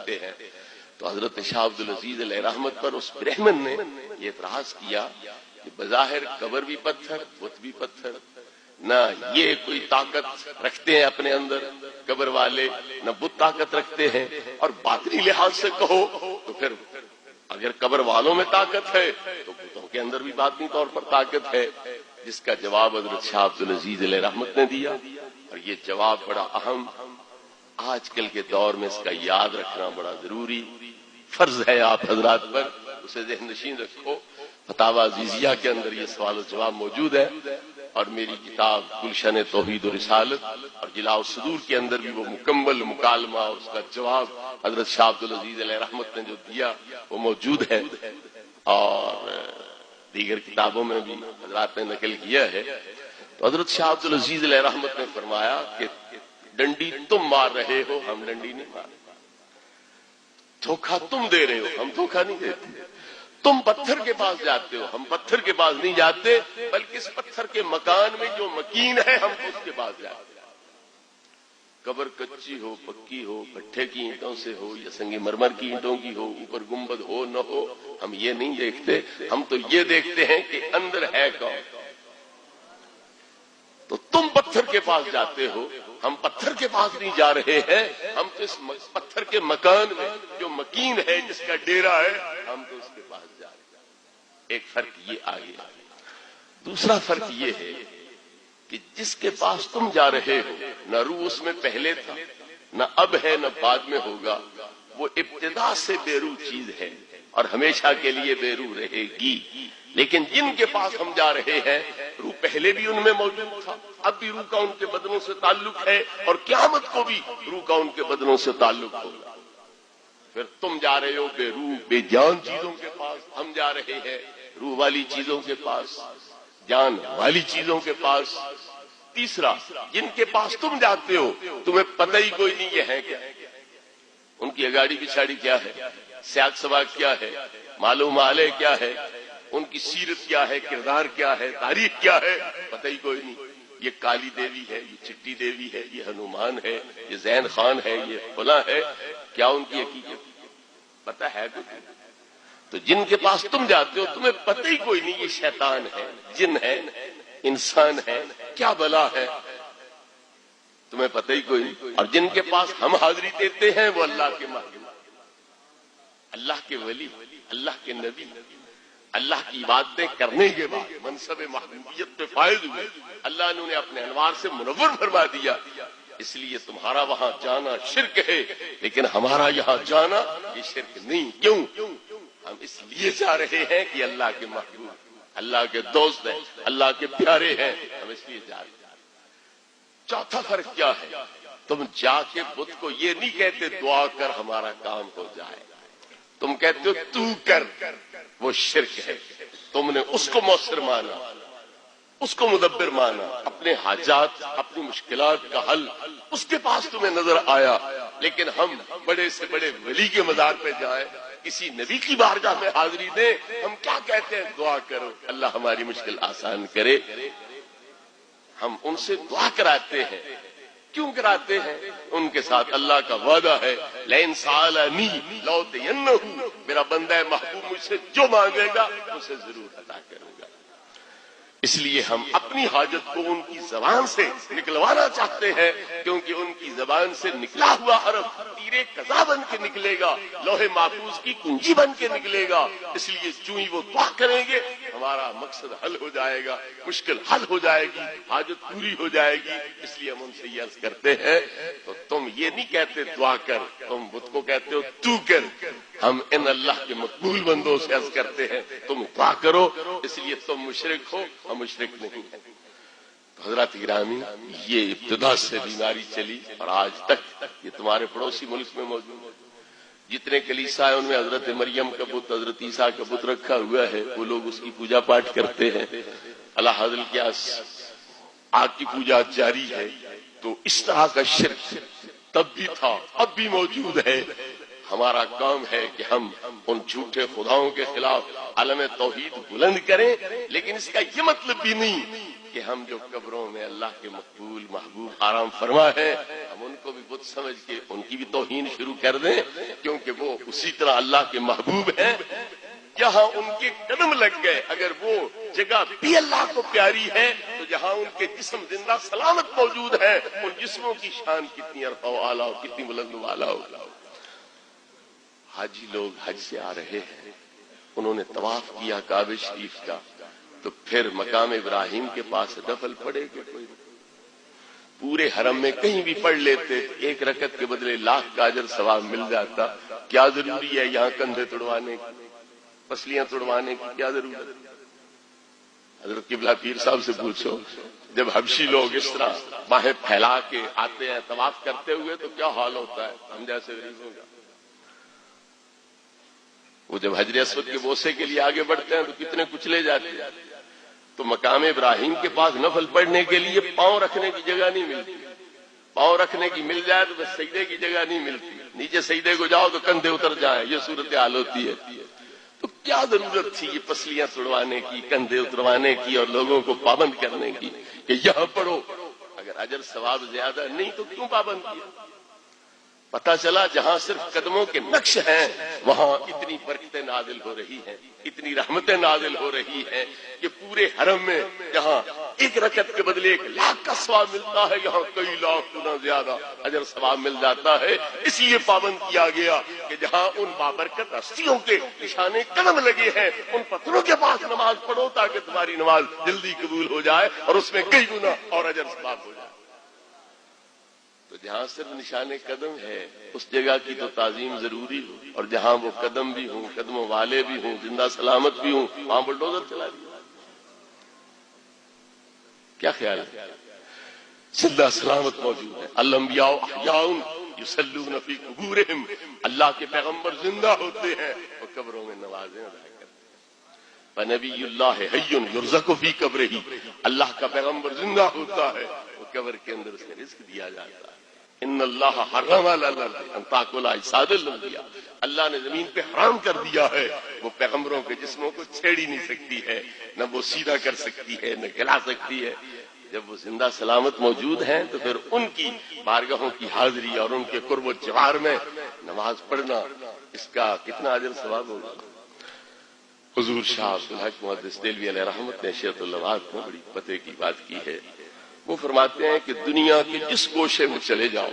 سکتے ہیں۔ تو حضرت شاہ عبد العزیز علیہ رحمت پر اس برہمن نے یہ اعتراض کیا کہ بظاہر قبر بھی پتھر، بت بھی پتھر، نہ یہ کوئی طاقت رکھتے ہیں اپنے اندر قبر والے، نہ بت طاقت رکھتے ہیں، اور باطنی لحاظ سے کہو تو پھر اگر قبر والوں میں طاقت ہے تو بتوں کے اندر بھی باطنی طور پر طاقت ہے، جس کا جواب حضرت شاہ عبد العزیز علیہ رحمت نے دیا۔ اور یہ جواب بڑا اہم، آج کل کے دور میں اس کا یاد رکھنا بڑا ضروری فرض ہے، آپ حضرات پر اسے ذہن نشین رکھو۔ فتاوی عزیزیہ کے اندر یہ سوال و جواب موجود ہے، اور میری کتاب گلشن توحید و رسالت اور جلاء الصدور کے اندر بھی وہ مکمل مکالمہ اور اس کا جواب حضرت شاہ عبد العزیز علیہ رحمت نے جو دیا وہ موجود ہے، اور دیگر کتابوں میں بھی حضرات نے نقل کیا ہے۔ تو حضرت شاہ عبد العزیز علیہ رحمت نے فرمایا کہ ڈنڈی تم مار رہے ہو، ہم ڈنڈی نہیں مار رہے، دھوکہ تم دے رہے ہو، ہم دھوکہ نہیں دیتے، تم پتھر کے پاس جاتے ہو، ہم پتھر کے پاس نہیں جاتے، بلکہ اس پتھر کے مکان میں جو مکین ہے ہم اس کے پاس جاتے ہیں۔ قبر کچی ہو، پکی ہو، بھٹے کی اینٹوں سے ہو یا سنگ مرمر کی اینٹوں کی ہو، اوپر گنبد ہو نہ ہو، ہم یہ نہیں دیکھتے، ہم تو یہ دیکھتے ہیں کہ اندر ہے کون۔ تو تم پتھر کے پاس جاتے ہو، ہم پتھر کے پاس نہیں جا رہے ہیں، ہم تو اس پتھر کے مکان میں جو مکین ہے، جس کا ڈیرا ہے، ہم تو اس کے پاس جا رہے ہیں۔ ایک فرق یہ آ گیا۔ دوسرا فرق یہ ہے کہ جس کے پاس تم جا رہے ہو، نہ روح اس میں پہلے تھا، نہ اب ہے، نہ بعد میں ہوگا، وہ ابتدا سے بے روح چیز ہے اور ہمیشہ کے لیے بے روح رہے گی۔ لیکن جن کے پاس ہم جا رہے ہیں، روح پہلے بھی ان میں موجود تھا، اب بھی روح کا ان کے بدنوں سے تعلق ہے، اور قیامت کو بھی روح کا ان کے بدنوں سے تعلق ہوگا۔ پھر تم جا رہے ہو بے روح بے جان چیزوں کے پاس، ہم جا رہے ہیں روح والی چیزوں کے پاس، جان والی چیزوں کے پاس۔ تیسرا، جن کے پاس تم جاتے ہو تمہیں پتہ ہی کوئی نہیں یہ ہے کیا، ان کی اگاڑی پچھاڑی کیا ہے، سیاق سباق کیا ہے، معلوم علیہ کیا ہے، ان کی سیرت کیا ہے، کردار کیا ہے، تاریخ کیا ہے، پتہ ہی کوئی نہیں۔ یہ کالی دیوی ہے، یہ چٹی دیوی ہے، یہ ہنومان ہے، یہ زین خان ہے، یہ فلاں ہے، کیا ان کی حقیقت پتہ ہے کچھ؟ تو جن کے پاس تم جاتے ہو تمہیں پتہ ہی کوئی نہیں، یہ شیطان ہے، جن ہے، انسان ہے، کیا بلا ہے، تمہیں پتہ ہی کوئی نہیں۔ اور جن کے پاس ہم حاضری دیتے ہیں وہ اللہ کے محبوب، اللہ کے ولی، اللہ کے نبی، اللہ کی عبادتیں کرنے کے بعد منصب محبوبیت پہ فائز ہوئے، اللہ نے انہیں اپنے انوار سے منور فرما دیا۔ اس لیے تمہارا وہاں جانا شرک ہے، لیکن ہمارا یہاں جانا یہ شرک نہیں۔ کیوں؟ ہم اس لیے جا رہے ہیں کہ اللہ کے محبوب، اللہ کے دوست ہیں، اللہ کے پیارے ہیں، ہم اس لیے جا رہے ہیں۔ چوتھا فرق کیا ہے؟ تم جا کے بت کو یہ نہیں کہتے دعا کر ہمارا کام ہو جائے، تم کہتے ہو تو کر، وہ شرک ہے۔ تم نے اس کو مؤثر مانا، اس کو مدبر مانا، اپنے حاجات، اپنی مشکلات کا حل اس کے پاس تمہیں نظر آیا۔ لیکن ہم بڑے سے بڑے ولی کے مزار پہ جائیں، کسی نبی کی بارگاہ میں حاضری دیں، ہم کیا کہتے ہیں؟ دعا کرو اللہ ہماری مشکل آسان کرے۔ ہم ان سے دعا کراتے ہیں، کیوں کراتے ہیں؟ ان کے ساتھ اللہ کا وعدہ ہے، لئن سألنی لأعطینہ، میرا بندہ محبوب مجھ سے جو مانگے گا اسے ضرور عطا کروں گا۔ اس لیے ہم اپنی حاجت کو ان کی زبان سے نکلوانا چاہتے ہیں، کیونکہ ان کی زبان سے نکلا ہوا حرف تیرے قضا بن کے نکلے گا، لوح محفوظ کی کنجی بن کے نکلے گا۔ اس لیے چوں ہی وہ دعا کریں گے ہمارا مقصد حل ہو جائے گا، مشکل حل ہو جائے گی، حاجت پوری ہو جائے گی۔ اس لیے ہم ان سے یہ عرض کرتے ہیں، تو تم یہ نہیں کہتے دعا کر، تم بت کو کہتے ہو تو کر۔ ہم ان اللہ کے مقبول بندوں سے عرض کرتے ہیں تم دعا کرو، اس لیے تم مشرک ہو، ہم مشرک نہیں ہیں۔ حضرات گرامی، یہ ابتدا سے بیماری چلی اور آج تک یہ تمہارے پڑوسی ملک میں موجود ہے۔ جتنے کلیسا ہیں ان میں حضرت مریم کا بت، حضرت عیسیٰ کا بت رکھا ہوا ہے، وہ لوگ اس کی پوجا پاٹ کرتے ہیں۔ اللہ حضرت کی آگ کی پوجا جاری ہے۔ تو اس طرح کا شرک تب بھی تھا، اب بھی موجود ہے۔ ہمارا کام ہے کہ ہم ان جھوٹے خداؤں کے خلاف علم توحید بلند کریں، لیکن اس کا یہ مطلب بھی نہیں کہ ہم جو قبروں میں اللہ کے مقبول محبوب آرام فرما ہے ہم ان کو بھی بت سمجھ کے ان کی بھی توہین شروع کر دیں، کیونکہ وہ اسی طرح اللہ کے محبوب ہیں، جہاں ان کے قدم لگ گئے اگر وہ جگہ بھی اللہ کو پیاری ہے تو جہاں ان کے جسم زندہ سلامت موجود ہے ان جسموں کی شان کتنی ارفع و اعلیٰ ہو، کتنی بلند و اعلیٰ ہو۔ حاجی لوگ حج سے آ رہے ہیں، انہوں نے طواف کیا کعبہ شریف کا، تو پھر مقام ابراہیم کے پاس نفل پڑے کہ کوئی پورے حرم میں کہیں بھی پڑھ لیتے، ایک رکعت کے بدلے لاکھ کا اجر ثواب مل جاتا۔ کیا ضروری ہے یہاں کندھے توڑوانے کی، پسلیاں توڑوانے کی کیا ضرورت ہے؟ حضرت قبلہ پیر صاحب سے پوچھو، جب حبشی لوگ اس طرح باہیں پھیلا کے آتے ہیں طواف کرتے ہوئے تو کیا حال ہوتا ہے ہم جیسے غریبوں کا؟ وہ جب حجر اسود کے بوسے کے لیے آگے بڑھتے ہیں تو کتنے کچلے جاتے ہیں۔ تو مقام ابراہیم کے پاس نفل پڑھنے کے لیے پاؤں رکھنے کی جگہ نہیں ملتی، پاؤں رکھنے کی مل جائے تو بس سجدے کی جگہ نہیں ملتی، نیچے سجدے کو جاؤ تو کندھے اتر جائیں، یہ صورتحال ہوتی ہے۔ تو کیا ضرورت تھی یہ پسلیاں توڑوانے کی، کندھے اتروانے کی اور لوگوں کو پابند کرنے کی کہ یہاں پڑھو؟ اگر اجر ثواب زیادہ نہیں تو کیوں پابند کیا؟ پتا چلا جہاں صرف قدموں کے نقش ہیں وہاں اتنی برکتیں نازل ہو رہی ہیں، اتنی رحمتیں نازل ہو رہی ہیں کہ پورے حرم میں جہاں ایک رکعت کے بدلے 1 لاکھ کا ثواب ملتا ہے یہاں کئی لاکھ گنا زیادہ اجر ثواب مل جاتا ہے۔ اس لیے پابند کیا گیا کہ جہاں ان بابرکت ہستیوں کے نشانے قدم لگے ہیں ان پتھروں کے پاس نماز پڑھو تاکہ تمہاری نماز جلدی قبول ہو جائے اور اس میں کئی گنا اور اجر ثواب ہو جائے۔ تو جہاں صرف نشان قدم ہے اس جگہ کی تو تعظیم ضروری ہو، اور جہاں وہ قدم بھی ہوں، قدموں والے بھی ہوں، زندہ سلامت بھی ہوں، وہاں بلڈوزر چلا دیا۔ کیا خیال ہے؟ زندہ سلامت موجود ہے۔ الانبیاء احیاء یصلون فی قبورہم، اللہ کے پیغمبر زندہ ہوتے ہیں اور قبروں میں نمازیں ادا کرتے ہیں۔ فنبی اللہ حی یرزق فی قبرہ، اللہ کا پیغمبر زندہ ہوتا ہے وہ قبر کے اندر اسے رزق دیا جاتا ہے۔ ان اللہ حرم علی الارض ان تاکل اجساد الانبیاء، اللہ نے زمین پہ حرام کر دیا ہے وہ پیغمبروں کے جسموں کو چھیڑ ہی نہیں سکتی ہے، نہ وہ سیدھا کر سکتی ہے نہ گلا سکتی ہے۔ جب وہ زندہ سلامت موجود ہیں تو پھر ان کی بارگاہوں کی حاضری اور ان کے قرب و جوار میں نماز پڑھنا اس کا کتنا اجر ثواب ہوگا۔ حضور شاہ عبدالحق محدث دہلوی علیہ رحمت نے شیخ الواد میں بڑی پتے کی بات کی ہے۔ وہ فرماتے ہیں کہ دنیا کے جس گوشے میں چلے جاؤ،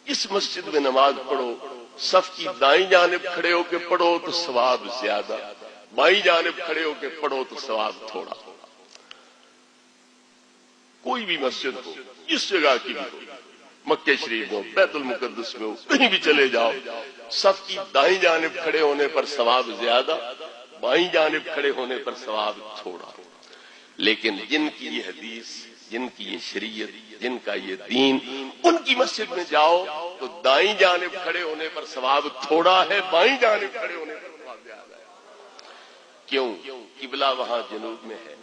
اس مسجد میں نماز پڑھو، صف کی دائیں جانب کھڑے ہو کے پڑھو تو ثواب زیادہ، بائیں جانب کھڑے ہو کے پڑھو تو ثواب تھوڑا۔ کوئی بھی مسجد ہو، جس جگہ کی بھی ہو، مکہ شریف ہو، بیت المقدس میں ہو، کہیں بھی چلے جاؤ، صف کی دائیں جانب کھڑے ہونے پر ثواب زیادہ، بائیں جانب کھڑے ہونے پر ثواب تھوڑا۔ لیکن جن کی یہ حدیث، جن کی یہ شریعت، جن کا یہ دین، ان کی مسجد میں جاؤ تو دائیں جانب کھڑے ہونے پر ثواب تھوڑا ہے، بائیں جانب کھڑے ہونے پر ثواب زیادہ ہے۔ کیوں؟ قبلہ وہاں جنوب میں ہے،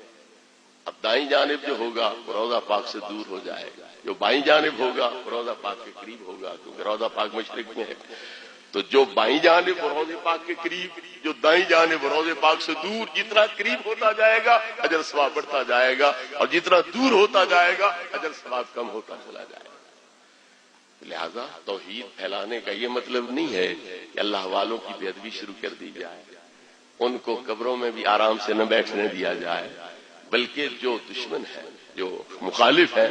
اب دائیں جانب جو ہوگا وہ روضہ پاک سے دور ہو جائے گا، جو بائیں جانب ہوگا وہ روضہ پاک کے قریب ہوگا، کیونکہ روضہ پاک مشرق میں ہے۔ تو جو بائیں جانب وہ روضہ پاک کے قریب، جو دائیں جانب وہ روضہ پاک سے دور، جتنا قریب ہوتا جائے گا اجر ثواب بڑھتا جائے گا، اور جتنا دور ہوتا جائے گا اجر ثواب کم ہوتا چلا جائے گا۔ لہذا توحید پھیلانے کا یہ مطلب نہیں ہے کہ اللہ والوں کی بے ادبی شروع کر دی جائے، ان کو قبروں میں بھی آرام سے نہ بیٹھنے دیا جائے، بلکہ جو دشمن ہے، جو مخالف ہے،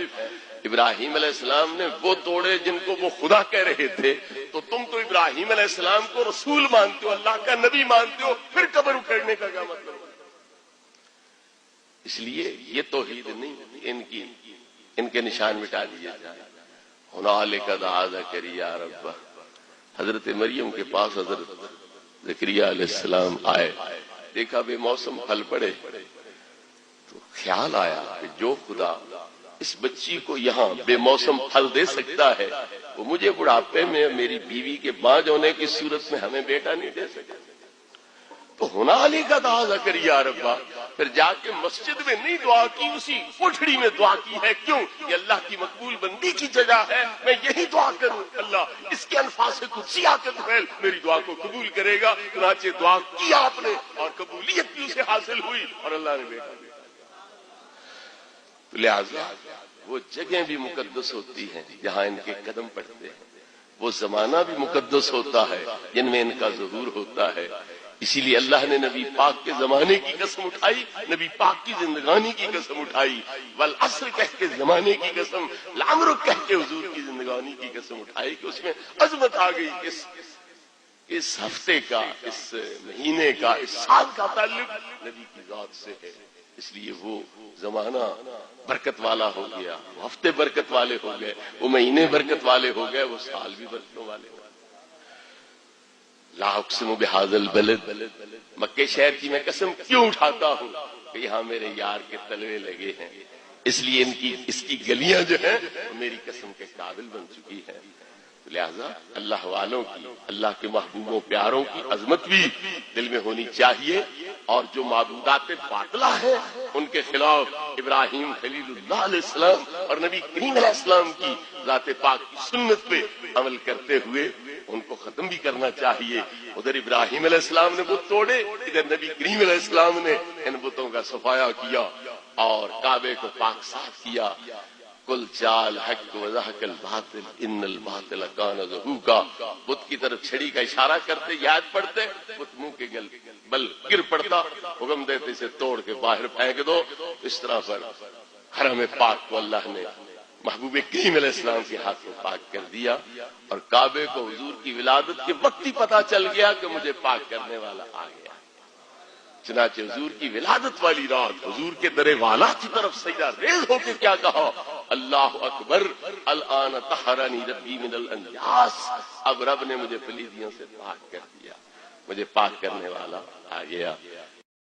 ابراہیم علیہ السلام نے وہ توڑے جن کو وہ خدا کہہ رہے تھے، تو تم تو ابراہیم علیہ السلام کو رسول مانتے ہو، اللہ کا نبی مانتے ہو، پھر قبر اکھیڑنے کا کیا مطلب؟ اس لیے یہ توحید نہیں، ان کے نشان مٹا دیے جائیں۔ ہنالک دعا زکریا ربہ، حضرت مریم کے پاس حضرت زکریا علیہ السلام آئے، دیکھا بے موسم پھل پڑے، تو خیال آیا کہ جو خدا اس بچی کو یہاں بے موسم پھل دے سکتا ہے وہ مجھے بڑھاپے میں میری بیوی کے بانجھ ہونے کی صورت میں ہمیں بیٹا نہیں دے سکتا۔ تو ہنالک دعا زکریا ربہ، پھر جا کے مسجد میں نہیں دعا کی، اسی کوٹھڑی میں دعا کی ہے۔ کیوں؟ یہ اللہ کی مقبول بندی کی جگہ ہے، میں یہی دعا کروں، اللہ اس کے الفاظ قدسیہ کے دخل میری دعا کو قبول کرے گا۔ چنانچہ دعا کی آپ نے اور قبولیت بھی اسے حاصل ہوئی اور اللہ نے بیٹا دیا۔ لہذا وہ جگہیں بھی مقدس ہوتی ہیں جہاں ان کے قدم پڑتے ہیں، وہ زمانہ بھی مقدس ہوتا ہے جن میں ان کا ظہور ہوتا ہے۔ اسی لیے اللہ نے نبی پاک کے زمانے کی قسم اٹھائی، نبی پاک کی زندگانی کی قسم اٹھائی، والعصر کہہ کے زمانے کی قسم، لعمرک کہہ کے حضور کی زندگانی کی قسم اٹھائی کہ اس میں عظمت آ گئی۔ اس ہفتے کا، اس مہینے کا، اس سال کا تعلق نبی کی ذات سے ہے، اس لیے وہ زمانہ برکت والا ہو گیا، وہ ہفتے برکت والے ہو گئے، وہ مہینے برکت والے ہو گئے، وہ سال بھی برکتوں والے ہو گئے۔ لا اقسم بہذا البلد، مکے شہر کی میں قسم کیوں اٹھاتا ہوں کہ یہاں میرے یار کے تلوے لگے ہیں، اس لیے اس کی گلیاں جو ہیں میری قسم کے قابل بن چکی ہیں۔ لہذا اللہ والوں کی، اللہ کے محبوبوں پیاروں کی عظمت بھی دل میں ہونی چاہیے، اور جو معبودات باطلہ ہیں ان کے خلاف ابراہیم خلیل اللہ علیہ السلام اور نبی کریم علیہ السلام کی ذات پاک کی سنت پہ عمل کرتے ہوئے ان کو ختم بھی کرنا چاہیے۔ ادھر ابراہیم علیہ السلام نے بت توڑے، ادھر نبی کریم علیہ السلام نے ان بتوں کا صفایا کیا اور کعبے کو پاک صاف کیا۔ کل جال حق وضحک الباطل ان الباطل کان زہوقا، بت کی طرف چھڑی کا اشارہ کرتے، یاد پڑھتے، بت منہ کے بل گر پڑتا، حکم دیتے اسے توڑ کے باہر پھینک دو۔ اس طرح پر حرم پاک کو اللہ نے محبوب کریم علیہ السلام کے ہاتھ میں پاک کر دیا، اور کعبے کو حضور کی ولادت کے وقت ہی پتا چل گیا کہ مجھے پاک کرنے والا آ گیا۔ چنانچہ حضور کی ولادت والی رات حضور کے در والا کی طرف سجدہ ریز ہو کے کیا کہا؟ اللہ اکبر، الآن طہرنی ربی من الانجاس، اب رب نے مجھے پلیدیوں سے پاک کر دیا، مجھے پاک کرنے والا آ گیا۔